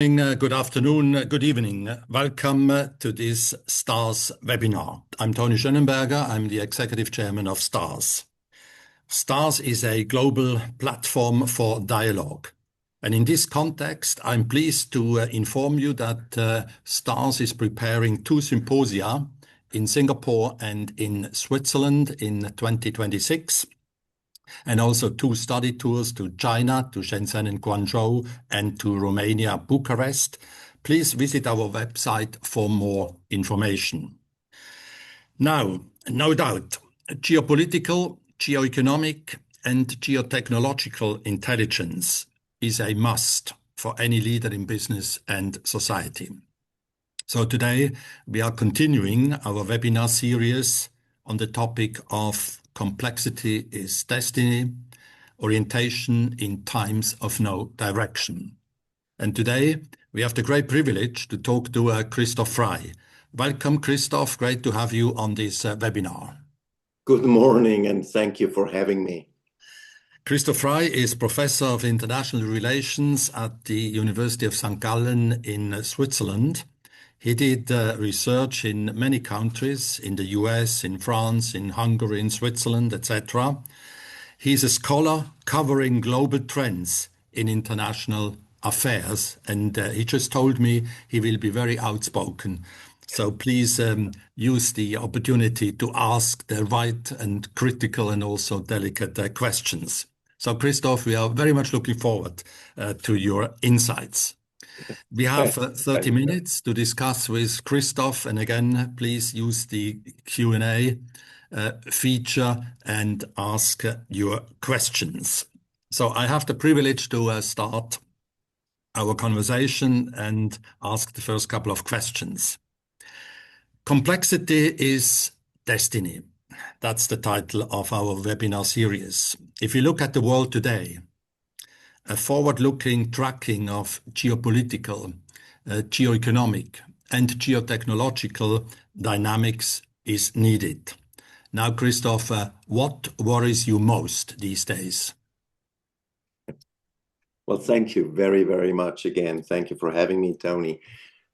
Good afternoon, good evening. Welcome to this STARS webinar. I'm Toni SCHOENENBERGER. I'm the Executive Chairman of STARS. STARS is a global platform for dialogue. And in this context, I'm pleased to inform you that STARS is preparing two symposia in Singapore and in Switzerland in 2026. And also two study tours to China, to Shenzhen and Guangzhou, and to Romania, Bucharest. Please visit our website for more information. Now, no doubt, geopolitical, geoeconomic, and geotechnological intelligence is a must for any leader in business and society. So today, we are continuing our webinar series on the topic of Complexity is Destiny, Orientation in Times of No Direction. And today, we have the great privilege to talk to Christoph FREI. Welcome, Christoph. Great to have you on this webinar. Good morning, and thank you for having me. Christoph FREI is Professor of International Relations at the University of St.Gallen in Switzerland. He did research in many countries, in the US, in France, in Hungary, in Switzerland, etc. He's a scholar covering global trends in international affairs, and he just told me he will be very outspoken. So please use the opportunity to ask the right and critical and also delicate questions. So Christoph, we are very much looking forward to your insights. We have 30 minutes to discuss with Christoph, and again, please use the Q&A feature and ask your questions. So I have the privilege to start our conversation and ask the first couple of questions. Complexity is Destiny. That's the title of our webinar series. If you look at the world today, a forward-looking tracking of geopolitical, geoeconomic, and geotechnological dynamics is needed. Now, Christoph, what worries you most these days? Well, thank you very, very much again. Thank you for having me, Tony.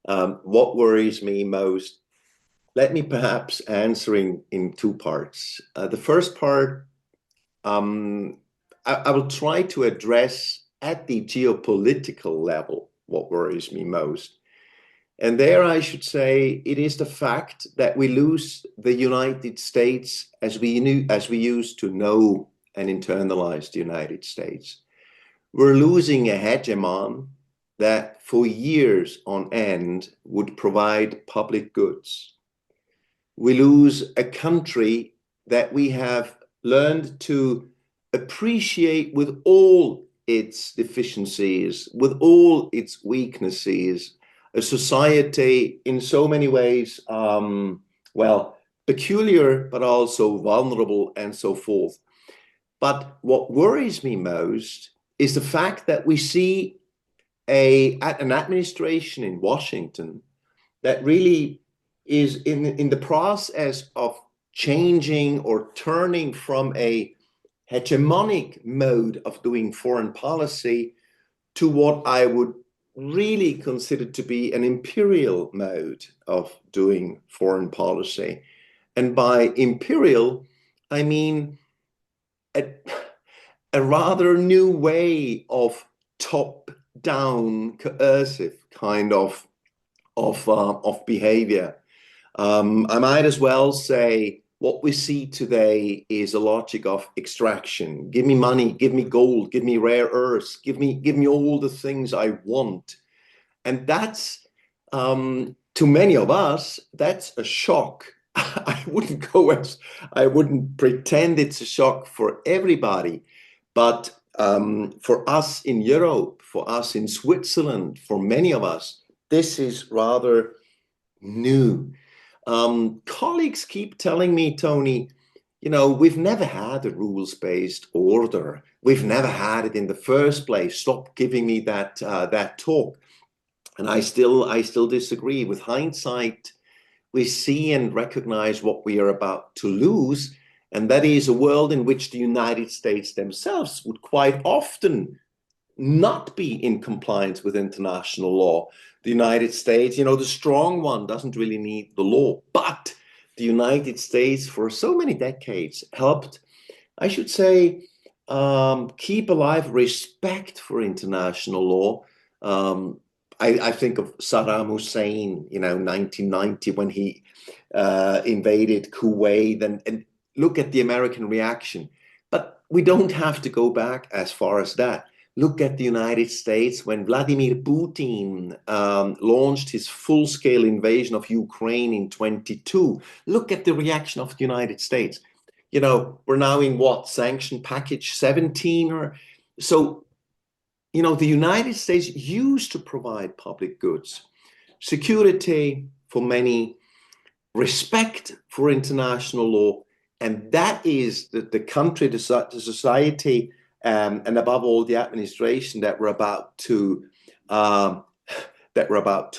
What worries me most? Let me perhaps answer in two parts. The first part, I will try to address at the geopolitical level what worries me most. And there I should say it is the fact that we lose the United States as we used to know and internalize the United States. We're losing a hegemon that for years on end would provide public goods. We lose a country that we have learned to appreciate with all its deficiencies, with all its weaknesses, a society in so many ways, well, peculiar, but also vulnerable and so forth. But what worries me most is the fact that we see an administration in Washington that really is in the process of changing or turning from a hegemonic mode of doing foreign policy to what I would really consider to be an imperial mode of doing foreign policy. And by imperial, I mean a rather new way of top-down, coercive kind of behavior. I might as well say what we see today is a logic of extraction. Give me money, give me gold, give me rare earths, give me all the things I want. And that's, to many of us, that's a shock. I wouldn't pretend it's a shock for everybody, but for us in Europe, for us in Switzerland, for many of us, this is rather new. Colleagues keep telling me, Tony, you know, we've never had a rules-based order. We've never had it in the first place. Stop giving me that talk. And I still disagree. With hindsight, we see and recognize what we are about to lose, and that is a world in which the United States themselves would quite often not be in compliance with international law. The United States, the strong one doesn't really need the law, but the United States for so many decades helped, I should say, keep alive respect for international law. I think of Saddam Hussein, 1990 when he invaded Kuwait, and look at the American reaction. But we don't have to go back as far as that. Look at the United States when Vladimir Putin launched his full-scale invasion of Ukraine in 22. Look at the reaction of the United States. We're now in what, sanction package 17 or so. The United States used to provide public goods, security for many, respect for international law, and that is the country, the society, and above all, the administration that we're about to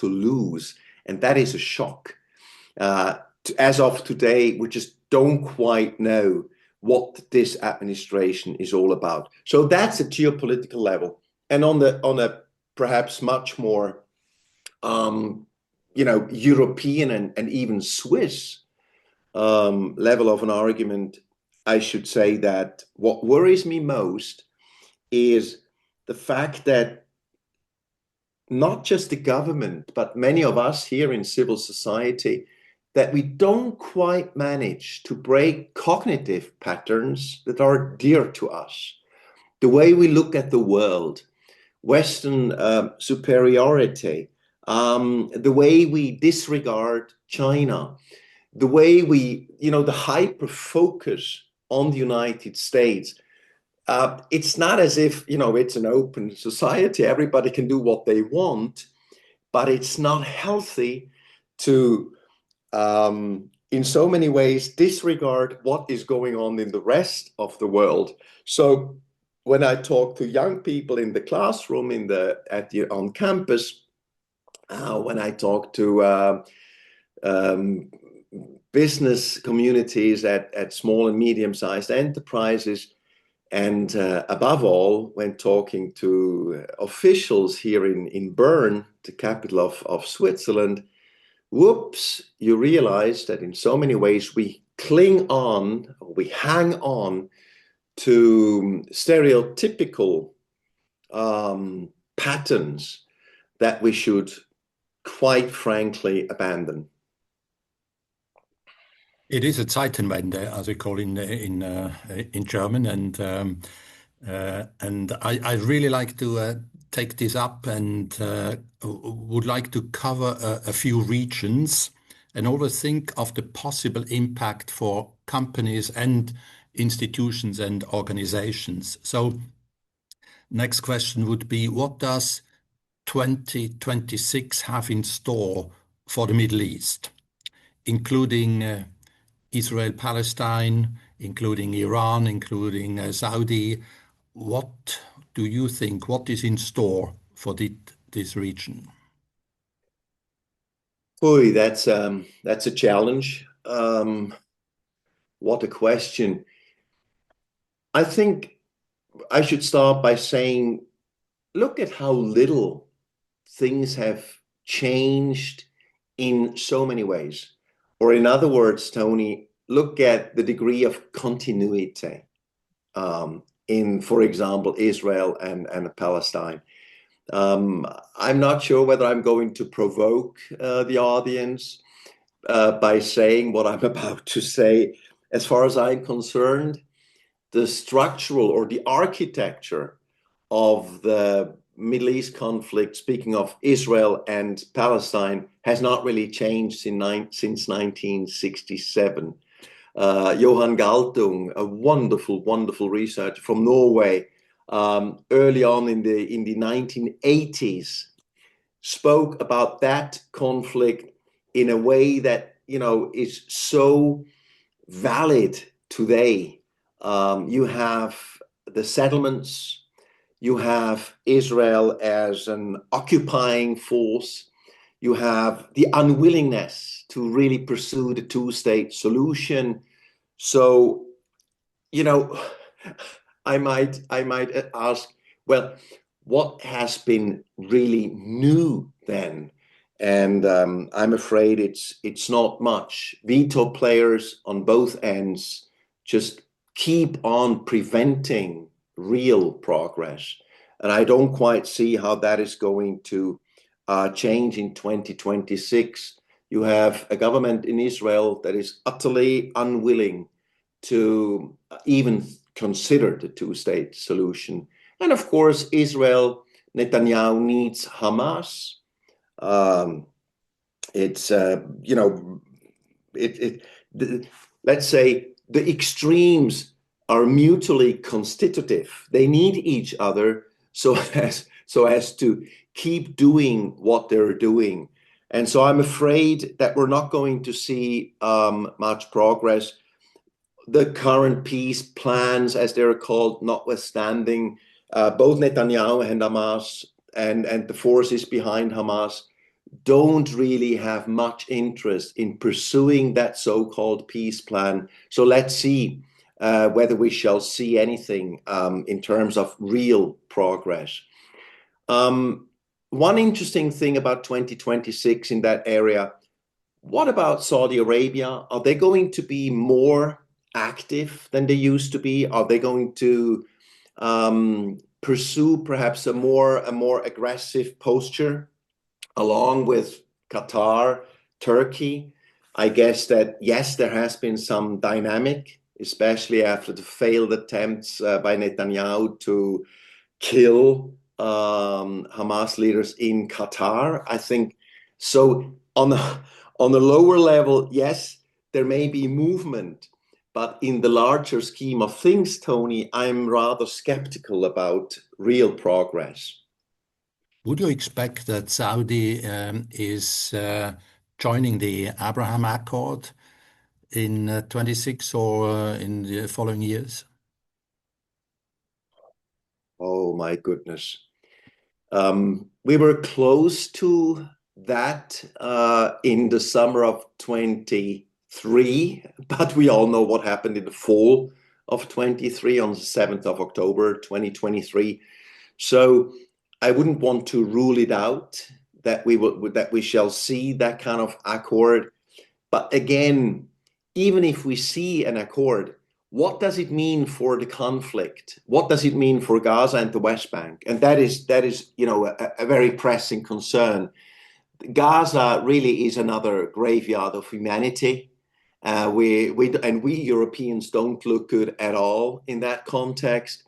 lose, and that is a shock. As of today, we just don't quite know what this administration is all about. So that's a geopolitical level. And on a perhaps much more, European and even Swiss level of an argument, I should say that what worries me most is the fact that not just the government, but many of us here in civil society, that we don't quite manage to break cognitive patterns that are dear to us. The way we look at the world, Western superiority, the way we disregard China, the way we, the hyper focus on the United States. It's not as if, it's an open society, everybody can do what they want, but it's not healthy to, in so many ways, disregard what is going on in the rest of the world. So when I talk to young people in the classroom, on campus, when I talk to business communities at small and medium-sized enterprises, and above all, when talking to officials here in Bern, the capital of Switzerland, whoops, you realize that in so many ways we hang on to stereotypical patterns that we should quite frankly abandon. It is a Zeitenwende, as we call in German, and I really like to take this up and would like to cover a few regions and always think of the possible impact for companies and institutions and organizations. So, next question would be: what does 2026 have in store for the Middle East, including Israel, Palestine, including Iran, including Saudi? What do you think? What is in store for this region? Boy, that's a challenge. What a question. I think I should start by saying, look at how little things have changed in so many ways. Or in other words, Tony, look at the degree of continuity in, for example, Israel and Palestine. I'm not sure whether I'm going to provoke the audience by saying what I'm about to say. As far as I'm concerned, the structural or the architecture of the Middle East conflict, speaking of Israel and Palestine, has not really changed since 1967. Johan Galtung, a wonderful, wonderful researcher from Norway, early on in the 1980s, spoke about that conflict in a way that is so valid today. You have the settlements. You have Israel as an occupying force. You have the unwillingness to really pursue the two-state solution. So, I might ask, well, what has been really new then? And I'm afraid it's not much. Veto players on both ends just keep on preventing real progress. And I don't quite see how that is going to change in 2026. You have a government in Israel that is utterly unwilling to even consider the two-state solution. And of course, Israel, Netanyahu needs Hamas. Um, it's let's say the extremes are mutually constitutive. They need each other so as to keep doing what they're doing. And so I'm afraid that we're not going to see much progress. The current peace plans, as they're called, notwithstanding, both Netanyahu and Hamas and the forces behind Hamas don't really have much interest in pursuing that so-called peace plan. So let's see whether we shall see anything in terms of real progress. One interesting thing about 2026 in that area, what about Saudi Arabia? Are they going to be more active than they used to be? Are they going to pursue perhaps a more aggressive posture along with Qatar, Turkey? I guess that, yes, there has been some dynamic, especially after the failed attempts by Netanyahu to kill Hamas leaders in Qatar. I think so. On the lower level, yes, there may be movement, but in the larger scheme of things, Tony, I'm rather skeptical about real progress. Would you expect that Saudi is joining the Abraham Accord in 26 or in the following years? Oh my goodness. We were close to that in the summer of 23, but we all know what happened in the fall of 23 on the 7th of October 2023. So I wouldn't want to rule it out that we shall see that kind of accord. But again, even if we see an accord, what does it mean for the conflict? What does it mean for Gaza and the West Bank? And that is a very pressing concern. Gaza really is another graveyard of humanity. We Europeans don't look good at all in that context.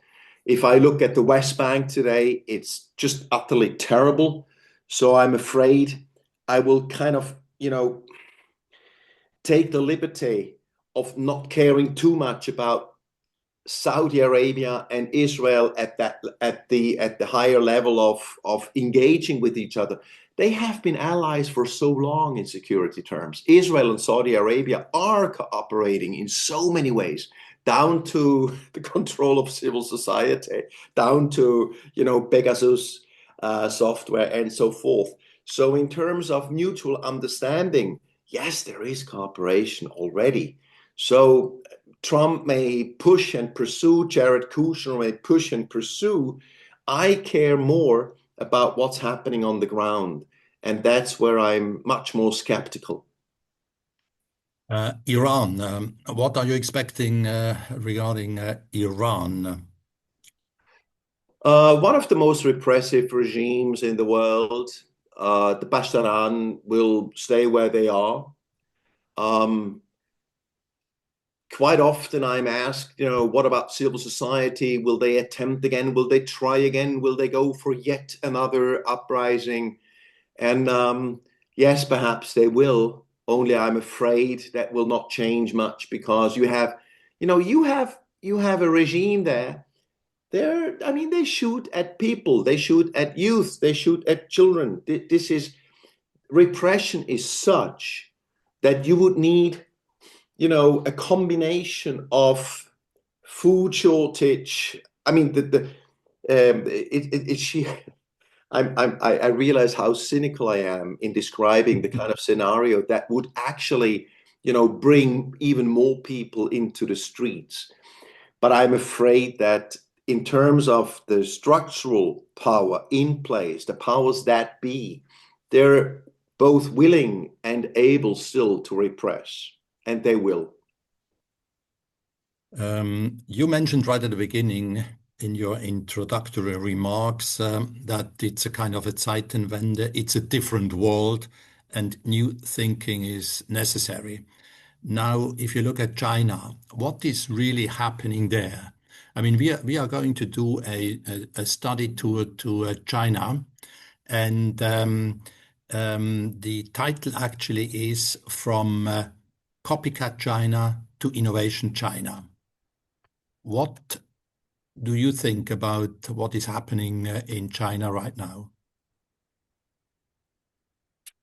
If I look at the West Bank today, it's just utterly terrible. So I'm afraid I will kind of, take the liberty of not caring too much about Saudi Arabia and Israel at the higher level of engaging with each other. They have been allies for so long in security terms. Israel and Saudi Arabia are cooperating in so many ways, down to the control of civil society, down to Pegasus software and so forth. So in terms of mutual understanding, yes, there is cooperation already. So Trump may push and pursue, Jared Kushner may push and pursue. I care more about what's happening on the ground. And that's where I'm much more skeptical. Iran, what are you expecting regarding Iran? One of the most repressive regimes in the world. The Pasdaran will stay where they are. Um, Quite often I'm asked, what about civil society? Will they attempt again? Will they try again? Will they go for yet another uprising? And yes, perhaps they will. Only I'm afraid that will not change much because you have a regime there. They shoot at people, they shoot at youth, they shoot at children. This is repression is such that you would need a combination of food shortage. I mean, I realize how cynical I am in describing the kind of scenario that would actually, bring even more people into the streets. But I'm afraid that in terms of the structural power in place, the powers that be, they're both willing and able still to repress, and they will. You mentioned right at the beginning in your introductory remarks that it's a kind of a Zeitenwende, it's a different world, and new thinking is necessary. Now, if you look at China, what is really happening there? I mean, we are going to do a study tour to China, and the title actually is From Copycat China to Innovation China. What do you think about what is happening in China right now?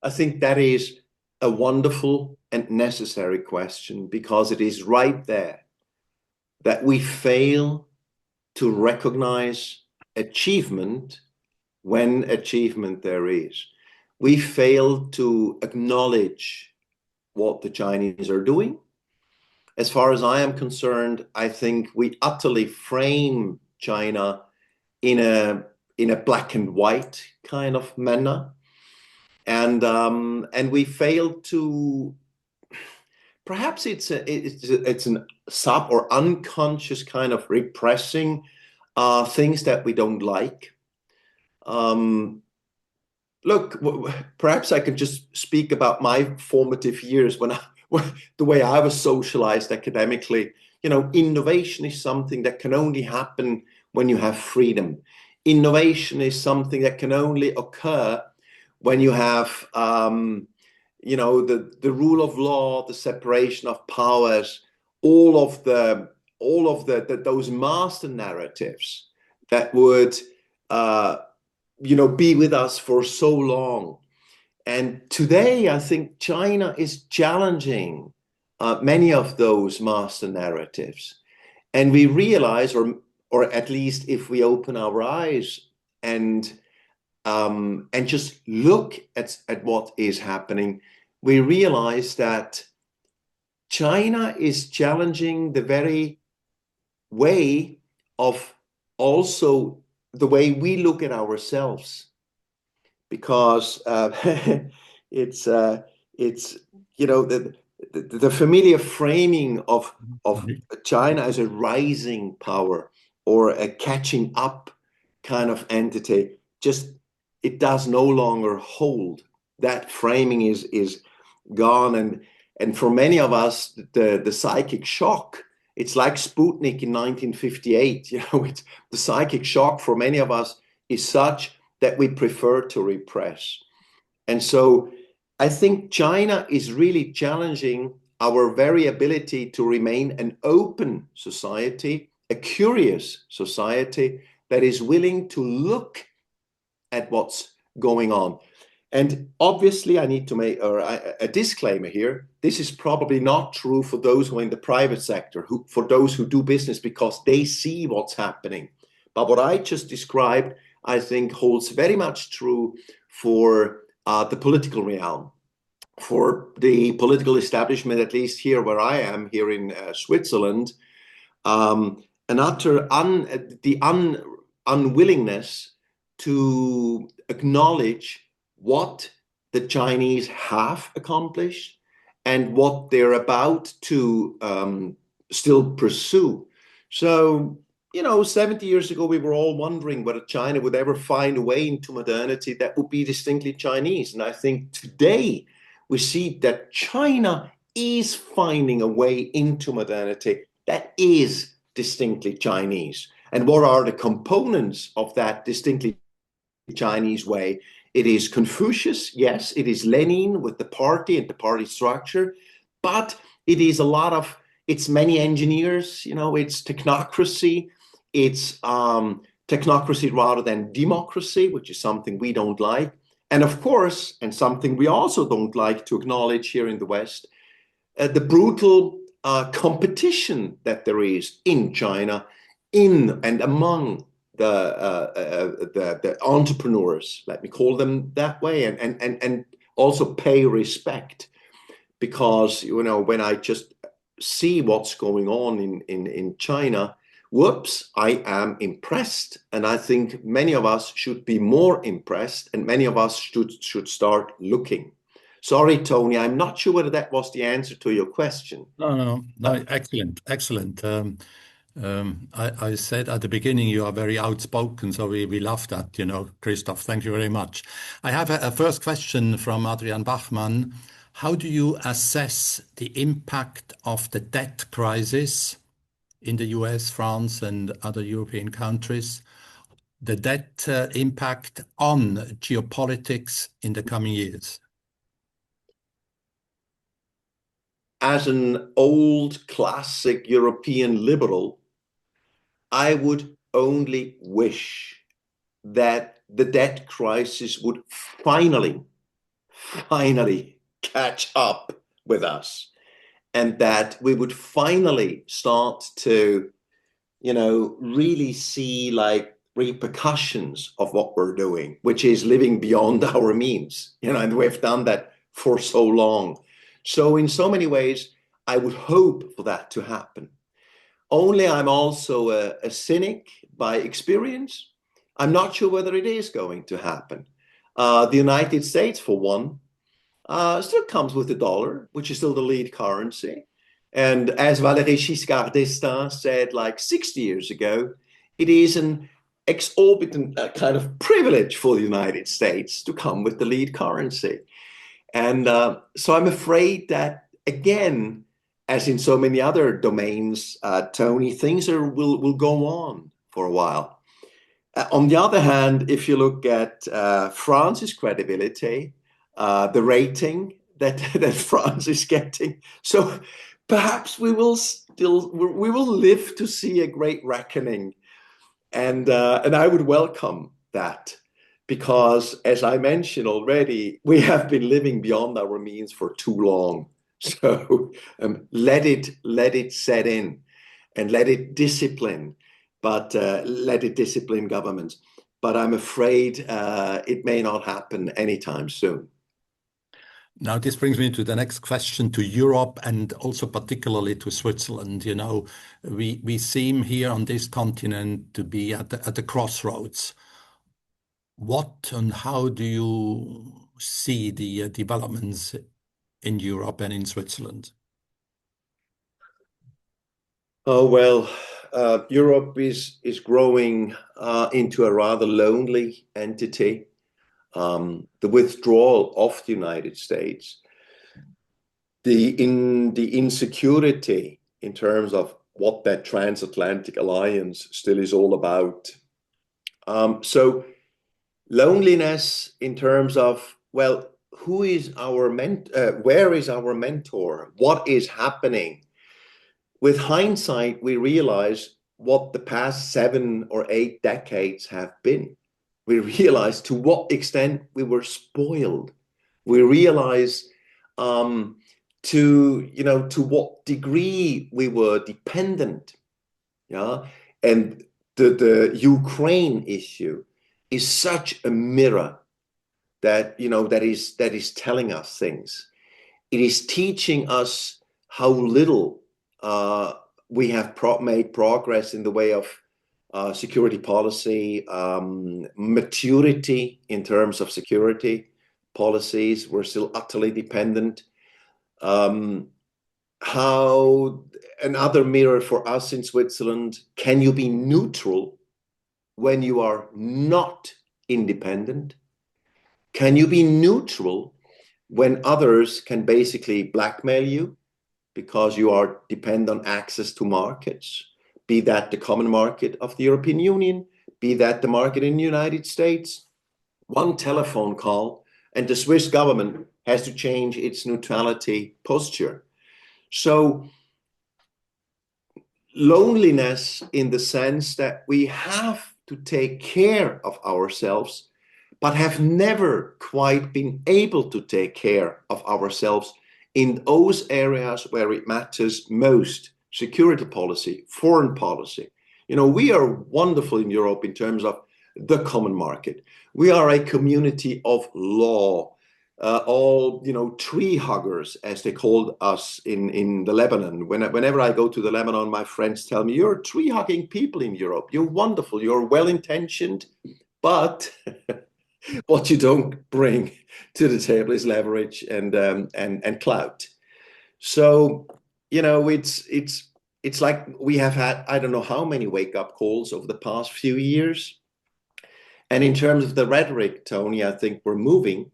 I think that is a wonderful and necessary question, because it is right there that we fail to recognize achievement when achievement there is. We fail to acknowledge what the Chinese are doing. As far as I am concerned, I think we utterly frame China in a black and white kind of manner, and we fail to. Perhaps it's an sub or unconscious kind of repressing things that we don't like. Look, perhaps I can just speak about my formative years when the way I was socialized academically. You know, innovation is something that can only happen when you have freedom. Innovation is something that can only occur when you have, you know, the rule of law, the separation of powers, all of those master narratives that would, you know, be with us for so long. And today, I think China is challenging many of those master narratives. And we realize, or at least if we open our eyes and just look at what is happening, we realize that China is challenging the very way of also the way we look at ourselves, because it's you know, the familiar framing of China as a rising power or a catching up kind of entity, just it does no longer hold. That framing is gone, and for many of us, the psychic shock. It's like Sputnik in 1958. You know, it's the psychic shock for many of us is such that we prefer to repress. And so I think China is really challenging our very ability to remain an open society, a curious society that is willing to look at what's going on. And obviously, I need to make a disclaimer here. This is probably not true for those who are in the private sector, for those who do business, because they see what's happening. But what I just described, I think, holds very much true for the political realm, for the political establishment, at least here where I am, here in Switzerland. An utter unwillingness to acknowledge what the Chinese have accomplished and what they're about to still pursue. So, you know, 70 years ago, we were all wondering whether China would ever find a way into modernity that would be distinctly Chinese. And I think today we see that China is finding a way into modernity that is distinctly Chinese. And what are the components of that distinctly Chinese way? It is Confucius, yes, it is Lenin with the party and the party structure, but it is a lot of, it's many engineers, you know, it's technocracy, it's technocracy rather than democracy, which is something we don't like. And of course, and something we also don't like to acknowledge here in the West, the brutal competition that there is in China, in and among the entrepreneurs, let me call them that way, and also pay respect, because, you know, when I just see what's going on in China, whoops, I am impressed. And I think many of us should be more impressed, and many of us should start looking. Sorry, Tony, I'm not sure whether that was the answer to your question. No, excellent, excellent. I said at the beginning you are very outspoken, so we love that, Christoph. Thank you very much. I have a first question from Adrian Bachmann. How do you assess the impact of the debt crisis in the US, France, and other European countries, the debt impact on geopolitics in the coming years? As an old classic European liberal, I would only wish that the debt crisis would finally catch up with us, and that we would finally start to, really see like repercussions of what we're doing, which is living beyond our means, and we've done that for so long. So in so many ways, I would hope for that to happen. Only I'm also a cynic by experience. I'm not sure whether it is going to happen. The United States, for one, still comes with the dollar, which is still the lead currency. And as Valéry Giscard d'Estaing said like 60 years ago, it is an exorbitant kind of privilege for the United States to come with the lead currency. And so I'm afraid that, again, as in so many other domains, Tony, things will go on for a while. On the other hand, if you look at France's credibility, the rating that France is getting, so perhaps we will live to see a great reckoning, and I would welcome that, because as I mentioned already, we have been living beyond our means for too long. So let it set in, and let it discipline, but let it discipline governments. But I'm afraid it may not happen anytime soon. Now, this brings me to the next question, to Europe and also particularly to Switzerland. We seem here on this continent to be at the crossroads. What and how do you see the developments in Europe and in Switzerland? Oh, well, Europe is growing into a rather lonely entity. The withdrawal of the United States, the insecurity in terms of what that transatlantic alliance still is all about. So loneliness in terms of, well, who is our where is our mentor? What is happening? With hindsight, we realize what the past 7 or 8 decades have been. We realize to what extent we were spoiled. We realize to what degree we were dependent. Yeah, and the Ukraine issue is such a mirror that that is telling us things. It is teaching us how little we have made progress in the way of security policy, maturity in terms of security policies. We're still utterly dependent. How another mirror for us in Switzerland: can you be neutral when you are not independent? Can you be neutral when others can basically blackmail you because you are dependent on access to markets, be that the common market of the European Union, be that the market in the United States? One telephone call and the Swiss government has to change its neutrality posture. So loneliness in the sense that we have to take care of ourselves, but have never quite been able to take care of ourselves in those areas where it matters most: security policy, foreign policy. We are wonderful in Europe in terms of the common market. We are a community of law. all, tree huggers, as they called us in the Lebanon. Whenever I go to the Lebanon, my friends tell me, you're tree hugging people in Europe. You're wonderful. You're well-intentioned, but what you don't bring to the table is leverage and clout. So, it's like we have had, I don't know how many wake-up calls over the past few years. And in terms of the rhetoric, Tony, I think we're moving,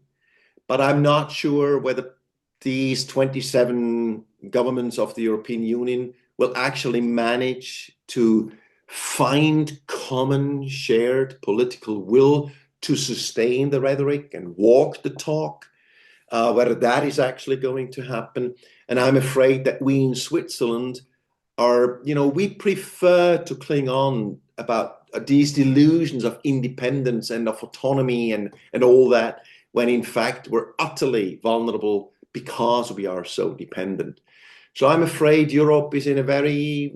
but I'm not sure whether these 27 governments of the European Union will actually manage to find common shared political will to sustain the rhetoric and walk the talk, whether that is actually going to happen. And I'm afraid that we in Switzerland we prefer to cling on about these delusions of independence and of autonomy and all that, when in fact we're utterly vulnerable because we are so dependent. So I'm afraid Europe is in a very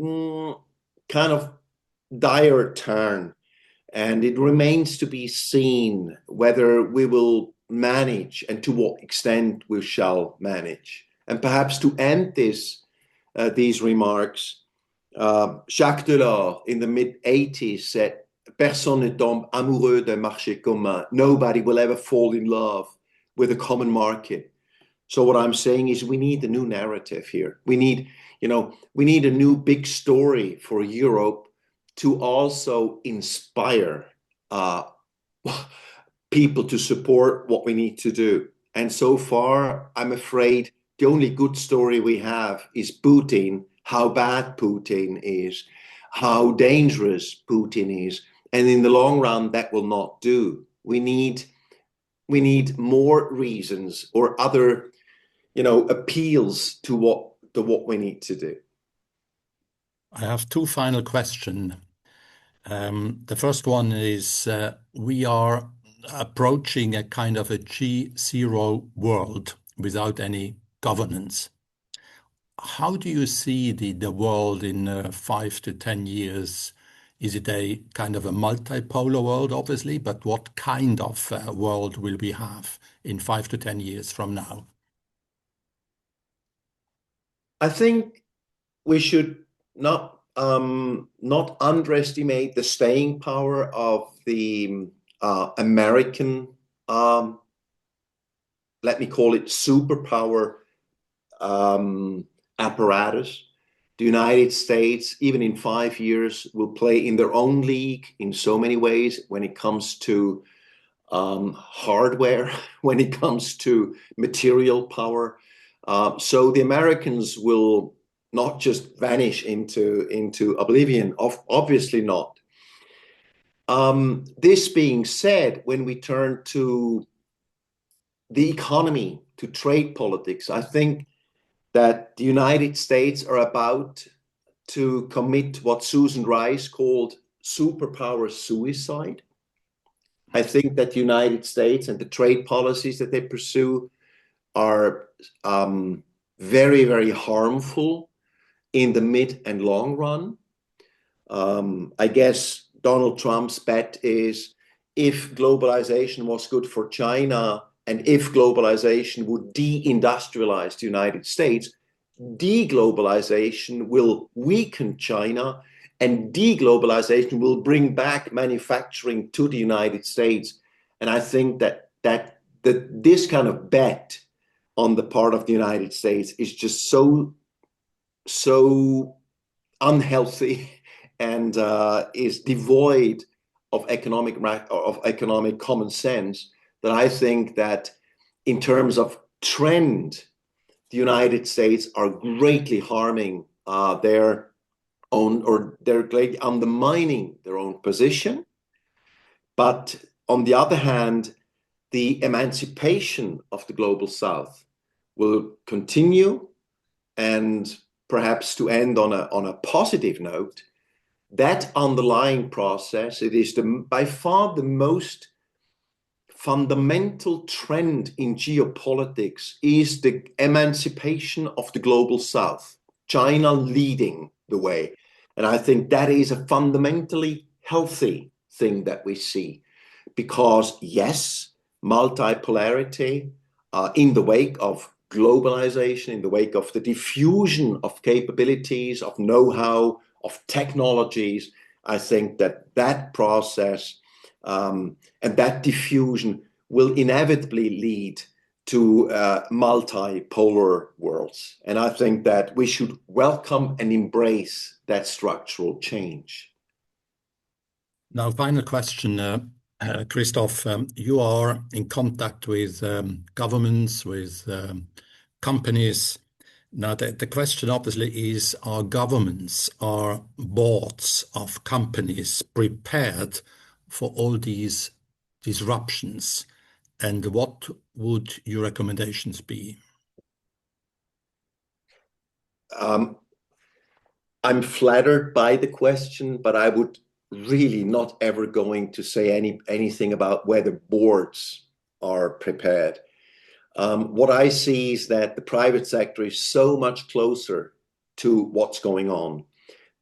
kind of dire turn, and it remains to be seen whether we will manage and to what extent we shall manage. And perhaps to end these remarks, Jacques Delors in the mid-80s said, "Personne ne tombe amoureux d'un marché commun." Nobody will ever fall in love with a common market. So what I'm saying is we need a new narrative here. We need a new big story for Europe to also inspire people to support what we need to do. And so far, I'm afraid the only good story we have is Putin, how bad Putin is, how dangerous Putin is. And in the long run, that will not do. We need more reasons or other, appeals to what we need to do. I have two final questions. The first one is we are approaching a kind of a G0 world without any governance. How do you see the world in 5 to 10 years? Is it a kind of a multipolar world, obviously, but what kind of world will we have in 5 to 10 years from now? I think we should not underestimate the staying power of the American, let me call it superpower apparatus. The United States, even in 5 years, will play in their own league in so many ways when it comes to hardware, when it comes to material power. So the Americans will not just vanish into oblivion, obviously not. This being said, when we turn to the economy, to trade politics, I think that the United States are about to commit what Susan Rice called superpower suicide. I think that the United States and the trade policies that they pursue are very, very harmful in the mid and long run. I guess Donald Trump's bet is if globalization was good for China and if globalization would deindustrialize the United States, deglobalization will weaken China and deglobalization will bring back manufacturing to the United States. And I think that this kind of bet on the part of the United States is just so unhealthy and is devoid of economic common sense, that I think that in terms of trend, the United States are greatly harming their own, or they're greatly undermining their own position. But on the other hand, the emancipation of the global South will continue, and perhaps to end on a positive note, that underlying process, it is by far the most fundamental trend in geopolitics, is the emancipation of the global South, China leading the way. And I think that is a fundamentally healthy thing that we see, because yes, multipolarity in the wake of globalization, in the wake of the diffusion of capabilities, of know-how, of technologies. I think that that process and that diffusion will inevitably lead to multipolar worlds. And I think that we should welcome and embrace that structural change. Now, final question, Christoph. You are in contact with governments, with companies. Now, the question obviously is, are governments, are boards of companies prepared for all these disruptions? And what would your recommendations be? I'm flattered by the question, but I would really not ever going to say anything about whether boards are prepared. What I see is that the private sector is so much closer to what's going on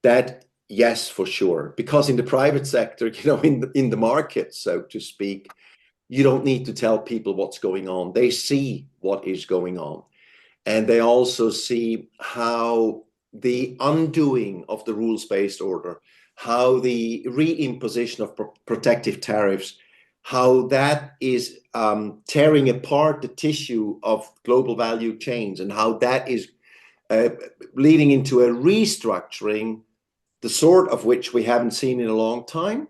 that, yes, for sure, because in the private sector, in the market, so to speak, you don't need to tell people what's going on. They see what is going on. And they also see how the undoing of the rules-based order, how the reimposition of protective tariffs, how that is tearing apart the tissue of global value chains, and how that is leading into a restructuring, the sort of which we haven't seen in a long time,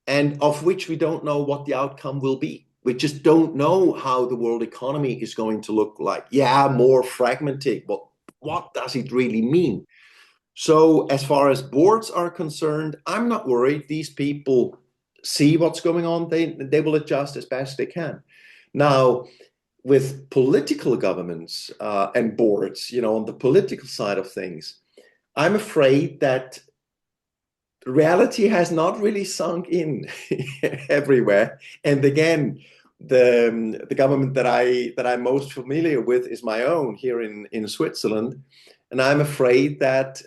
and of which we don't know what the outcome will be. We just don't know how the world economy is going to look like. Yeah, more fragmented, but what does it really mean? So as far as boards are concerned, I'm not worried. These people see what's going on. They will adjust as best they can. Now, with political governments and boards, on the political side of things, I'm afraid that reality has not really sunk in everywhere. And again, the government that I'm most familiar with is my own here in Switzerland. And I'm afraid that,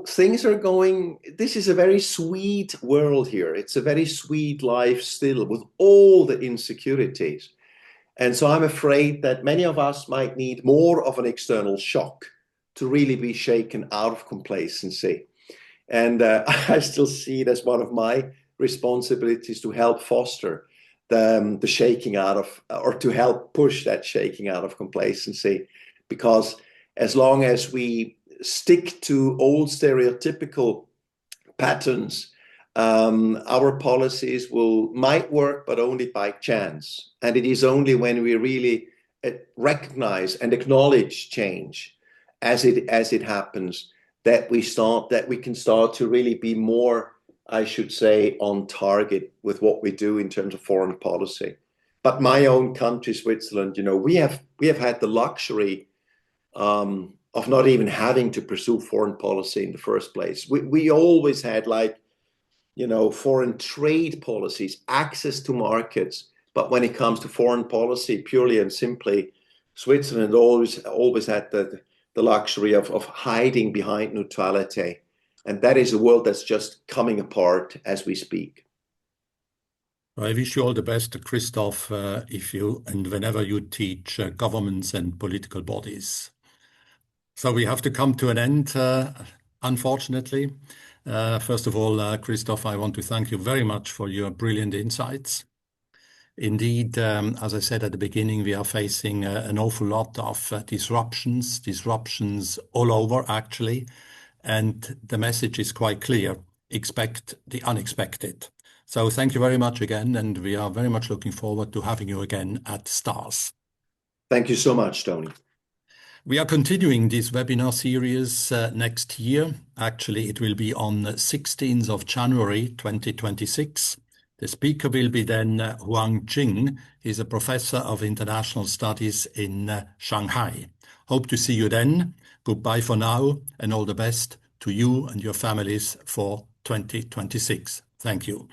things are going, this is a very sweet world here. It's a very sweet life still with all the insecurities. And so I'm afraid that many of us might need more of an external shock to really be shaken out of complacency. And I still see it as one of my responsibilities to help foster the shaking out of, or to help push that shaking out of complacency. Because as long as we stick to old stereotypical patterns, our policies might work, but only by chance. And it is only when we really recognize and acknowledge change as it happens that we can start to really be more, I should say, on target with what we do in terms of foreign policy. But my own country, Switzerland, we have had the luxury of not even having to pursue foreign policy in the first place. We always had foreign trade policies, access to markets. But when it comes to foreign policy, purely and simply, Switzerland always had the luxury of hiding behind neutrality. And that is a world that's just coming apart as we speak. I wish you all the best, Christoph, if you and whenever you teach governments and political bodies. So we have to come to an end, unfortunately. First of all, Christoph, I want to thank you very much for your brilliant insights. Indeed, as I said at the beginning, we are facing an awful lot of disruptions all over, actually. And the message is quite clear. Expect the unexpected. So thank you very much again. And we are very much looking forward to having you again at STARS. Thank you so much, Tony. We are continuing this webinar series next year. Actually, it will be on 16th of January 2026. The speaker will be then Huang Jing. He's a professor of international studies in Shanghai. Hope to see you then. Goodbye for now, and all the best to you and your families for 2026. Thank you.